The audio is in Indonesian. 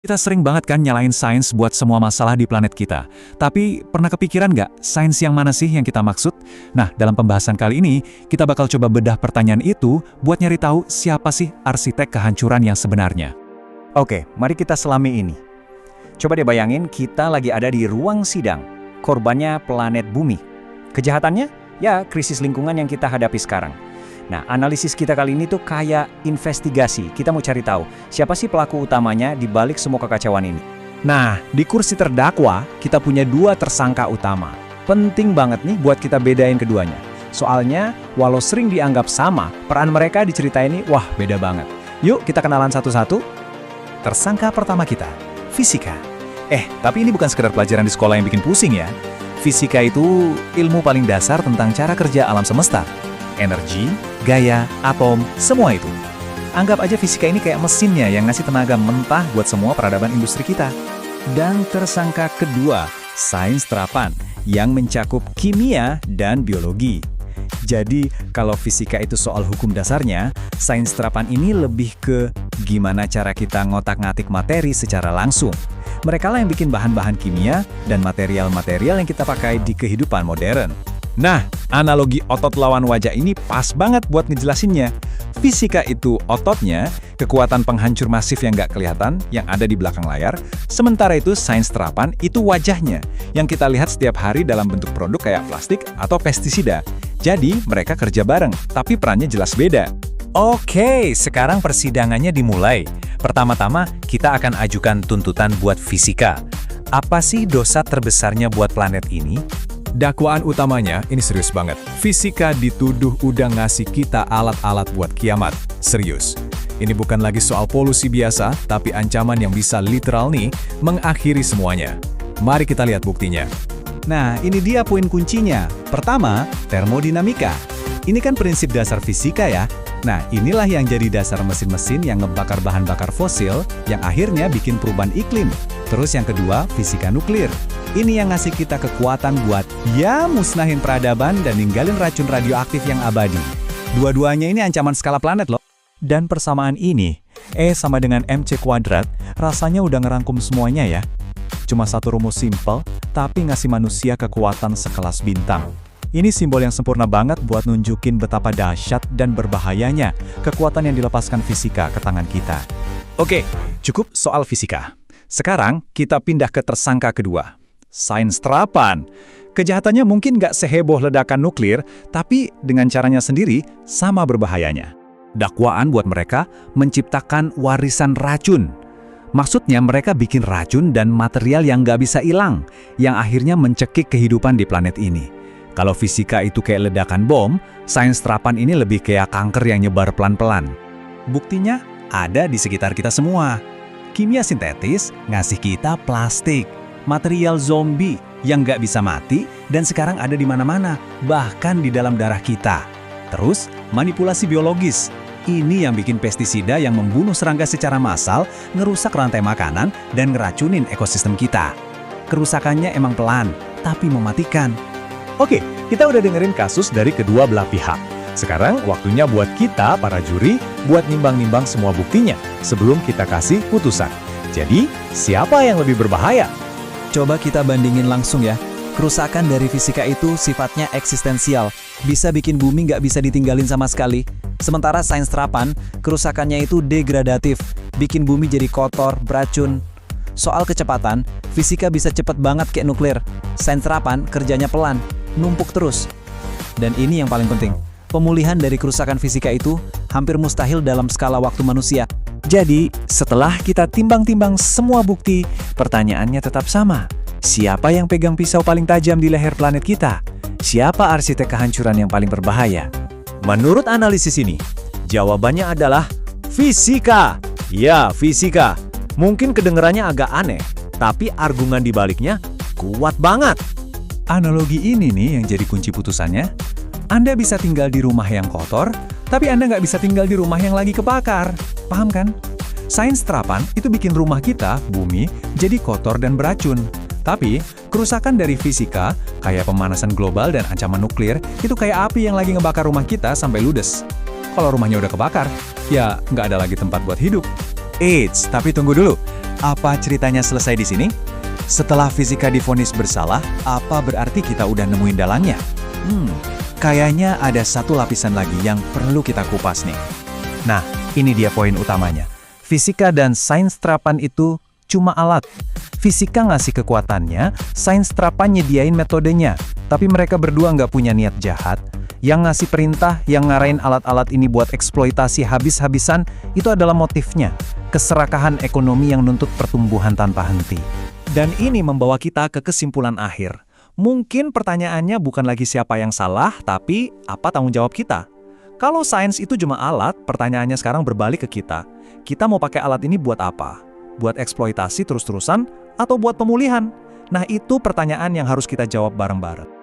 Kita sering banget kan nyalain sains buat semua masalah di planet kita. Tapi pernah kepikiran nggak sains yang mana sih yang kita maksud? Nah, dalam pembahasan kali ini, kita bakal coba bedah pertanyaan itu buat nyari tahu siapa sih arsitek kehancuran yang sebenarnya. Oke, mari kita selami ini. Coba deh bayangin kita lagi ada di ruang sidang. Korbannya planet bumi. Kejahatannya? Ya, krisis lingkungan yang kita hadapi sekarang. Nah, analisis kita kali ini tuh kayak investigasi. Kita mau cari tahu, siapa sih pelaku utamanya di balik semua kekacauan ini. Nah, di kursi terdakwa, kita punya dua tersangka utama. Penting banget nih buat kita bedain keduanya. Soalnya, walau sering dianggap sama, peran mereka di cerita ini, wah beda banget. Yuk, kita kenalan satu-satu. Tersangka pertama kita, fisika. Tapi ini bukan sekedar pelajaran di sekolah yang bikin pusing ya. Fisika itu ilmu paling dasar tentang cara kerja alam semesta. Energi, gaya, atom, semua itu. Anggap aja fisika ini kayak mesinnya yang ngasih tenaga mentah buat semua peradaban industri kita. Dan tersangka kedua, sains terapan, yang mencakup kimia dan biologi. Jadi, kalau fisika itu soal hukum dasarnya, sains terapan ini lebih ke gimana cara kita ngotak-ngatik materi secara langsung. Mereka lah yang bikin bahan-bahan kimia dan material-material yang kita pakai di kehidupan modern. Nah, analogi otot lawan wajah ini pas banget buat ngejelasinnya. Fisika itu ototnya, kekuatan penghancur masif yang nggak kelihatan, yang ada di belakang layar. Sementara itu sains terapan itu wajahnya, yang kita lihat setiap hari dalam bentuk produk kayak plastik atau pestisida. Jadi, mereka kerja bareng, tapi perannya jelas beda. Oke, sekarang persidangannya dimulai. Pertama-tama, kita akan ajukan tuntutan buat fisika. Apa sih dosa terbesarnya buat planet ini? Dakwaan utamanya ini serius banget. Fisika dituduh udah ngasih kita alat-alat buat kiamat. Serius. Ini bukan lagi soal polusi biasa, tapi ancaman yang bisa literal nih mengakhiri semuanya. Mari kita lihat buktinya. Nah, ini dia poin kuncinya. Pertama, termodinamika. Ini kan prinsip dasar fisika ya. Nah, inilah yang jadi dasar mesin-mesin yang ngebakar bahan bakar fosil yang akhirnya bikin perubahan iklim. Terus yang kedua, fisika nuklir. Ini yang ngasih kita kekuatan buat ya musnahin peradaban dan ninggalin racun radioaktif yang abadi. Dua-duanya ini ancaman skala planet loh. Dan persamaan ini, sama dengan MC kuadrat, rasanya udah ngerangkum semuanya ya. Cuma satu rumus simpel, tapi ngasih manusia kekuatan sekelas bintang. Ini simbol yang sempurna banget buat nunjukin betapa dahsyat dan berbahayanya kekuatan yang dilepaskan fisika ke tangan kita. Oke, cukup soal fisika. Sekarang kita pindah ke tersangka kedua. Sains terapan. Kejahatannya mungkin nggak seheboh ledakan nuklir, tapi dengan caranya sendiri sama berbahayanya. Dakwaan buat mereka menciptakan warisan racun. Maksudnya mereka bikin racun dan material yang nggak bisa hilang, yang akhirnya mencekik kehidupan di planet ini. Kalau fisika itu kayak ledakan bom, sains terapan ini lebih kayak kanker yang nyebar pelan-pelan. Buktinya ada di sekitar kita semua. Kimia sintetis ngasih kita plastik, material zombie yang nggak bisa mati dan sekarang ada di mana-mana, bahkan di dalam darah kita. Terus, manipulasi biologis. Ini yang bikin pestisida yang membunuh serangga secara massal, ngerusak rantai makanan, dan ngeracunin ekosistem kita. Kerusakannya emang pelan, tapi mematikan. Oke, kita udah dengerin kasus dari kedua belah pihak. Sekarang waktunya buat kita, para juri, buat nimbang-nimbang semua buktinya sebelum kita kasih putusan. Jadi, siapa yang lebih berbahaya? Coba kita bandingin langsung ya. Kerusakan dari fisika itu sifatnya eksistensial, bisa bikin bumi nggak bisa ditinggalin sama sekali. Sementara sains terapan, kerusakannya itu degradatif, bikin bumi jadi kotor, beracun. Soal kecepatan, fisika bisa cepet banget kayak nuklir. Sains terapan kerjanya pelan, numpuk terus. Dan ini yang paling penting, pemulihan dari kerusakan fisika itu hampir mustahil dalam skala waktu manusia. Jadi, setelah kita timbang-timbang semua bukti, pertanyaannya tetap sama. Siapa yang pegang pisau paling tajam di leher planet kita? Siapa arsitek kehancuran yang paling berbahaya? Menurut analisis ini, jawabannya adalah fisika. Ya, fisika. Mungkin kedengarannya agak aneh, tapi argumen di baliknya kuat banget. Analogi ini nih yang jadi kunci putusannya. Anda bisa tinggal di rumah yang kotor, tapi Anda nggak bisa tinggal di rumah yang lagi kebakar. Paham kan? Sains terapan itu bikin rumah kita, bumi, jadi kotor dan beracun. Tapi, kerusakan dari fisika, kayak pemanasan global dan ancaman nuklir, itu kayak api yang lagi ngebakar rumah kita sampai ludes. Kalau rumahnya udah kebakar, ya nggak ada lagi tempat buat hidup. Eits, tapi tunggu dulu. Apa ceritanya selesai di sini? Setelah fisika divonis bersalah, apa berarti kita udah nemuin dalangnya? Kayaknya ada satu lapisan lagi yang perlu kita kupas nih. Nah, ini dia poin utamanya. Fisika dan sains terapan itu cuma alat. Fisika ngasih kekuatannya, sains terapan nyediain metodenya. Tapi mereka berdua nggak punya niat jahat. Yang ngasih perintah, yang ngarahin alat-alat ini buat eksploitasi habis-habisan, itu adalah motifnya. Keserakahan ekonomi yang nuntut pertumbuhan tanpa henti. Dan ini membawa kita ke kesimpulan akhir. Mungkin pertanyaannya bukan lagi siapa yang salah, tapi apa tanggung jawab kita? Kalau sains itu cuma alat, pertanyaannya sekarang berbalik ke kita. Kita mau pakai alat ini buat apa? Buat eksploitasi terus-terusan, atau buat pemulihan? Nah, itu pertanyaan yang harus kita jawab bareng-bareng.